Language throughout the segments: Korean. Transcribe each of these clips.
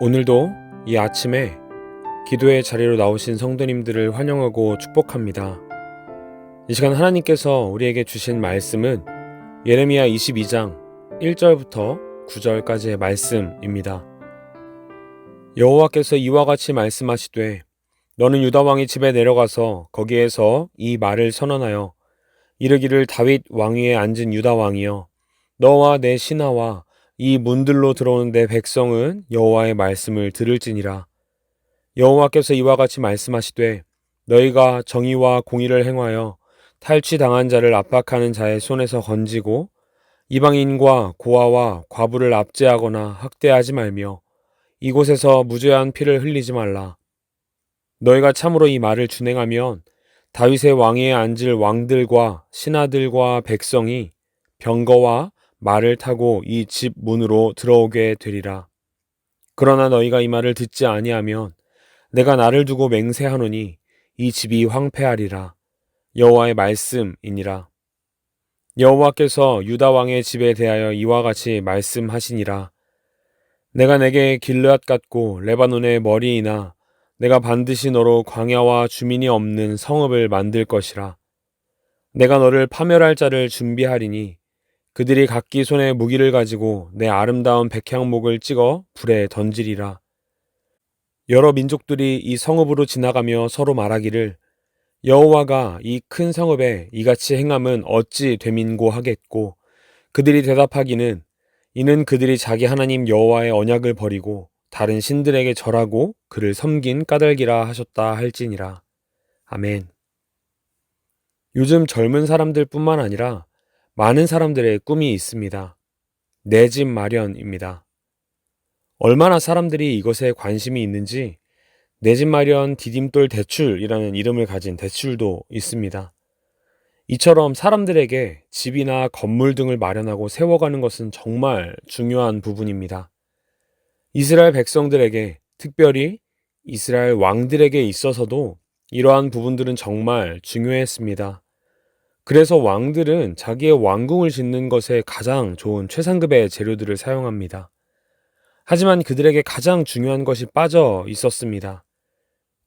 오늘도 이 아침에 기도의 자리로 나오신 성도님들을 환영하고 축복합니다. 이 시간 하나님께서 우리에게 주신 말씀은 예레미야 22장 1절부터 9절까지의 말씀입니다. 여호와께서 이와 같이 말씀하시되 너는 유다 왕의 집에 내려가서 거기에서 이 말을 선언하여 이르기를 다윗 왕위에 앉은 유다 왕이여 너와 내 신하와 이 문들로 들어오는 내 백성은 여호와의 말씀을 들을지니라. 여호와께서 이와 같이 말씀하시되 너희가 정의와 공의를 행하여 탈취당한 자를 압박하는 자의 손에서 건지고 이방인과 고아와 과부를 압제하거나 학대하지 말며 이곳에서 무죄한 피를 흘리지 말라. 너희가 참으로 이 말을 준행하면 다윗의 왕위에 앉을 왕들과 신하들과 백성이 병거와 말을 타고 이 집 문으로 들어오게 되리라. 그러나 너희가 이 말을 듣지 아니하면 내가 나를 두고 맹세하노니 이 집이 황폐하리라. 여호와의 말씀이니라. 여호와께서 유다 왕의 집에 대하여 이와 같이 말씀하시니라. 내가 내게 길르앗 같고 레바논의 머리이나 내가 반드시 너로 광야와 주민이 없는 성읍을 만들 것이라. 내가 너를 파멸할 자를 준비하리니 그들이 각기 손에 무기를 가지고 내 아름다운 백향목을 찍어 불에 던지리라. 여러 민족들이 이 성읍으로 지나가며 서로 말하기를 여호와가 이 큰 성읍에 이같이 행함은 어찌 되민고 하겠고 그들이 대답하기는 이는 그들이 자기 하나님 여호와의 언약을 버리고 다른 신들에게 절하고 그를 섬긴 까닭이라 하셨다 할지니라. 아멘. 요즘 젊은 사람들 뿐만 아니라 많은 사람들의 꿈이 있습니다. 내 집 마련입니다. 얼마나 사람들이 이것에 관심이 있는지 내 집 마련 디딤돌 대출이라는 이름을 가진 대출도 있습니다. 이처럼 사람들에게 집이나 건물 등을 마련하고 세워가는 것은 정말 중요한 부분입니다. 이스라엘 백성들에게, 특별히 이스라엘 왕들에게 있어서도 이러한 부분들은 정말 중요했습니다. 그래서 왕들은 자기의 왕궁을 짓는 것에 가장 좋은 최상급의 재료들을 사용합니다. 하지만 그들에게 가장 중요한 것이 빠져 있었습니다.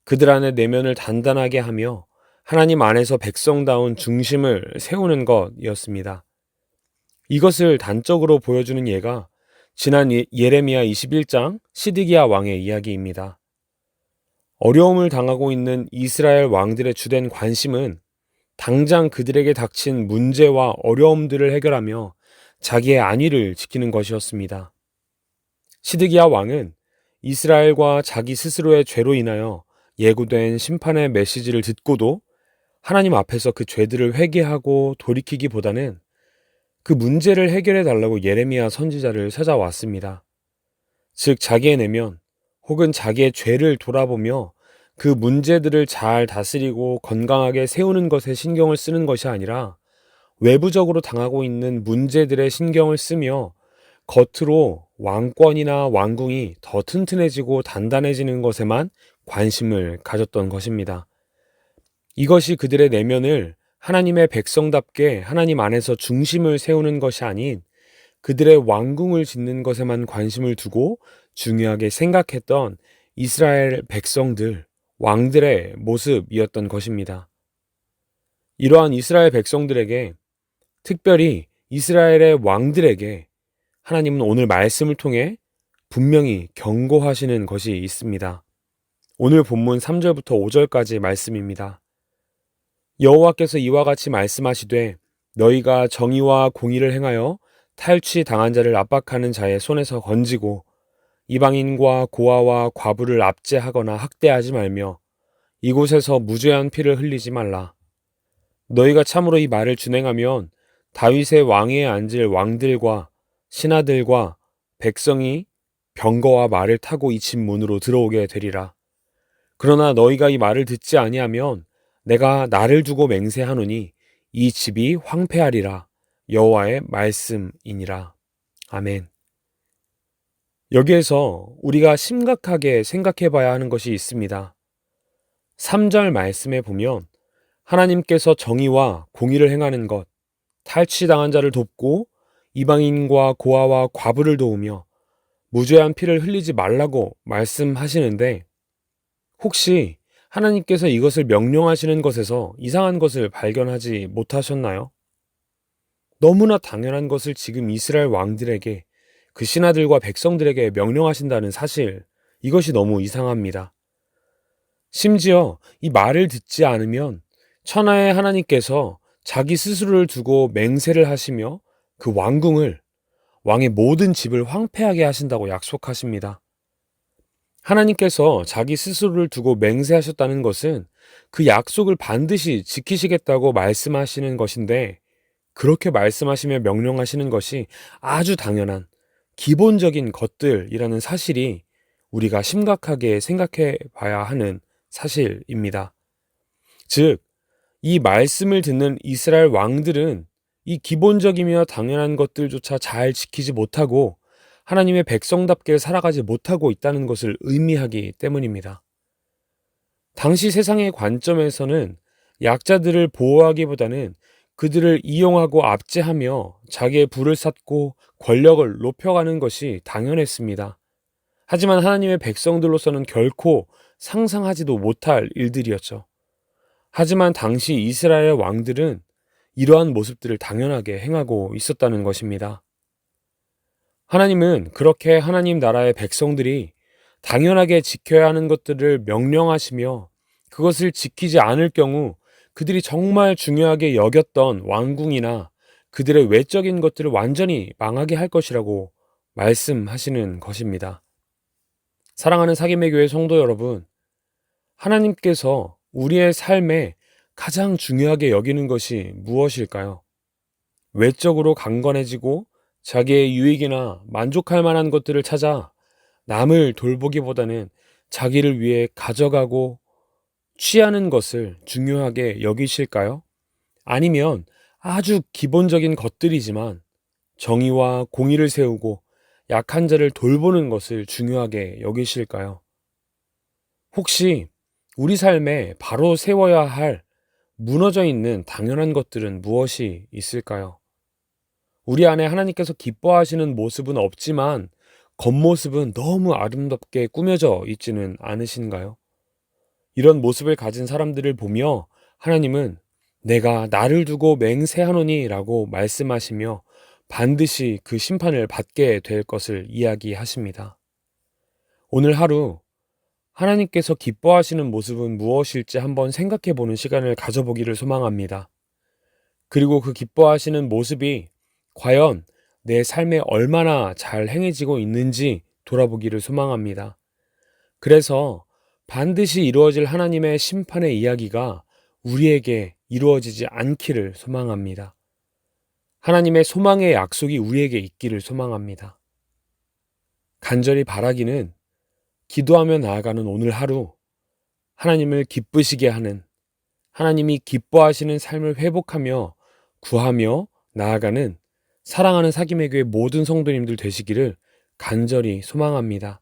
그들 안에 내면을 단단하게 하며 하나님 안에서 백성다운 중심을 세우는 것이었습니다. 이것을 단적으로 보여주는 예가 지난 예레미야 21장 시드기야 왕의 이야기입니다. 어려움을 당하고 있는 이스라엘 왕들의 주된 관심은 당장 그들에게 닥친 문제와 어려움들을 해결하며 자기의 안위를 지키는 것이었습니다. 시드기야 왕은 이스라엘과 자기 스스로의 죄로 인하여 예고된 심판의 메시지를 듣고도 하나님 앞에서 그 죄들을 회개하고 돌이키기보다는 그 문제를 해결해 달라고 예레미야 선지자를 찾아왔습니다. 즉 자기의 내면 혹은 자기의 죄를 돌아보며 그 문제들을 잘 다스리고 건강하게 세우는 것에 신경을 쓰는 것이 아니라 외부적으로 당하고 있는 문제들에 신경을 쓰며 겉으로 왕권이나 왕궁이 더 튼튼해지고 단단해지는 것에만 관심을 가졌던 것입니다. 이것이 그들의 내면을 하나님의 백성답게 하나님 안에서 중심을 세우는 것이 아닌 그들의 왕궁을 짓는 것에만 관심을 두고 중요하게 생각했던 이스라엘 백성들, 왕들의 모습이었던 것입니다. 이러한 이스라엘 백성들에게, 특별히 이스라엘의 왕들에게 하나님은 오늘 말씀을 통해 분명히 경고하시는 것이 있습니다. 오늘 본문 3절부터 5절까지 말씀입니다. 여호와께서 이와 같이 말씀하시되 너희가 정의와 공의를 행하여 탈취당한 자를 압박하는 자의 손에서 건지고 이방인과 고아와 과부를 압제하거나 학대하지 말며 이곳에서 무죄한 피를 흘리지 말라. 너희가 참으로 이 말을 준행하면 다윗의 왕위에 앉을 왕들과 신하들과 백성이 병거와 말을 타고 이 집 문으로 들어오게 되리라. 그러나 너희가 이 말을 듣지 아니하면 내가 나를 두고 맹세하노니 이 집이 황폐하리라. 여호와의 말씀이니라. 아멘. 여기에서 우리가 심각하게 생각해 봐야 하는 것이 있습니다. 3절 말씀에 보면 하나님께서 정의와 공의를 행하는 것, 탈취당한 자를 돕고 이방인과 고아와 과부를 도우며 무죄한 피를 흘리지 말라고 말씀하시는데 혹시 하나님께서 이것을 명령하시는 것에서 이상한 것을 발견하지 못하셨나요? 너무나 당연한 것을 지금 이스라엘 왕들에게 그 신하들과 백성들에게 명령하신다는 사실, 이것이 너무 이상합니다. 심지어 이 말을 듣지 않으면 천하의 하나님께서 자기 스스로를 두고 맹세를 하시며 그 왕궁을, 왕의 모든 집을 황폐하게 하신다고 약속하십니다. 하나님께서 자기 스스로를 두고 맹세하셨다는 것은 그 약속을 반드시 지키시겠다고 말씀하시는 것인데, 그렇게 말씀하시며 명령하시는 것이 아주 당연한 기본적인 것들이라는 사실이 우리가 심각하게 생각해 봐야 하는 사실입니다. 즉, 이 말씀을 듣는 이스라엘 왕들은 이 기본적이며 당연한 것들조차 잘 지키지 못하고 하나님의 백성답게 살아가지 못하고 있다는 것을 의미하기 때문입니다. 당시 세상의 관점에서는 약자들을 보호하기보다는 그들을 이용하고 압제하며 자기의 부를 쌓고 권력을 높여가는 것이 당연했습니다. 하지만 하나님의 백성들로서는 결코 상상하지도 못할 일들이었죠. 하지만 당시 이스라엘 왕들은 이러한 모습들을 당연하게 행하고 있었다는 것입니다. 하나님은 그렇게 하나님 나라의 백성들이 당연하게 지켜야 하는 것들을 명령하시며 그것을 지키지 않을 경우 그들이 정말 중요하게 여겼던 왕궁이나 그들의 외적인 것들을 완전히 망하게 할 것이라고 말씀하시는 것입니다. 사랑하는 사김의 교회 성도 여러분, 하나님께서 우리의 삶에 가장 중요하게 여기는 것이 무엇일까요? 외적으로 강건해지고 자기의 유익이나 만족할 만한 것들을 찾아 남을 돌보기보다는 자기를 위해 가져가고 취하는 것을 중요하게 여기실까요? 아니면 아주 기본적인 것들이지만 정의와 공의를 세우고 약한 자를 돌보는 것을 중요하게 여기실까요? 혹시 우리 삶에 바로 세워야 할 무너져 있는 당연한 것들은 무엇이 있을까요? 우리 안에 하나님께서 기뻐하시는 모습은 없지만 겉모습은 너무 아름답게 꾸며져 있지는 않으신가요? 이런 모습을 가진 사람들을 보며 하나님은 내가 나를 두고 맹세하노니 라고 말씀하시며 반드시 그 심판을 받게 될 것을 이야기하십니다. 오늘 하루 하나님께서 기뻐하시는 모습은 무엇일지 한번 생각해 보는 시간을 가져보기를 소망합니다. 그리고 그 기뻐하시는 모습이 과연 내 삶에 얼마나 잘 행해지고 있는지 돌아보기를 소망합니다. 그래서 반드시 이루어질 하나님의 심판의 이야기가 우리에게 이루어지지 않기를 소망합니다. 하나님의 소망의 약속이 우리에게 있기를 소망합니다. 간절히 바라기는 기도하며 나아가는 오늘 하루 하나님을 기쁘시게 하는, 하나님이 기뻐하시는 삶을 회복하며 구하며 나아가는 사랑하는 사김의 교회 모든 성도님들 되시기를 간절히 소망합니다.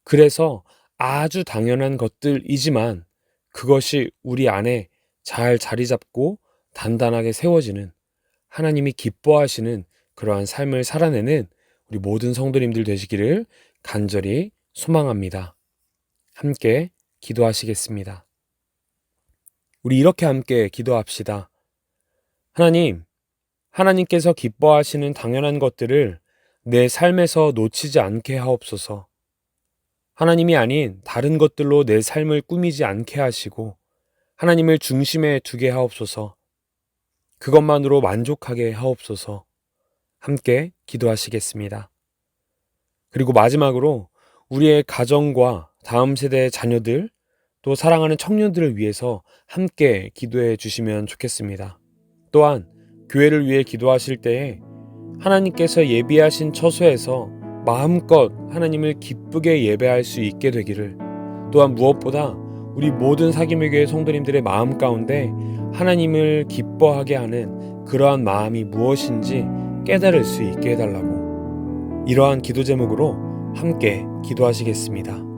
그래서 아주 당연한 것들이지만 그것이 우리 안에 잘 자리 잡고 단단하게 세워지는, 하나님이 기뻐하시는 그러한 삶을 살아내는 우리 모든 성도님들 되시기를 간절히 소망합니다. 함께 기도하시겠습니다. 우리 이렇게 함께 기도합시다. 하나님, 하나님께서 기뻐하시는 당연한 것들을 내 삶에서 놓치지 않게 하옵소서. 하나님이 아닌 다른 것들로 내 삶을 꾸미지 않게 하시고 하나님을 중심에 두게 하옵소서. 그것만으로 만족하게 하옵소서. 함께 기도하시겠습니다. 그리고 마지막으로 우리의 가정과 다음 세대의 자녀들, 또 사랑하는 청년들을 위해서 함께 기도해 주시면 좋겠습니다. 또한 교회를 위해 기도하실 때에 하나님께서 예비하신 처소에서 마음껏 하나님을 기쁘게 예배할 수 있게 되기를, 또한 무엇보다 우리 모든 사김의 교회 성도님들의 마음 가운데 하나님을 기뻐하게 하는 그러한 마음이 무엇인지 깨달을 수 있게 해달라고, 이러한 기도 제목으로 함께 기도하시겠습니다.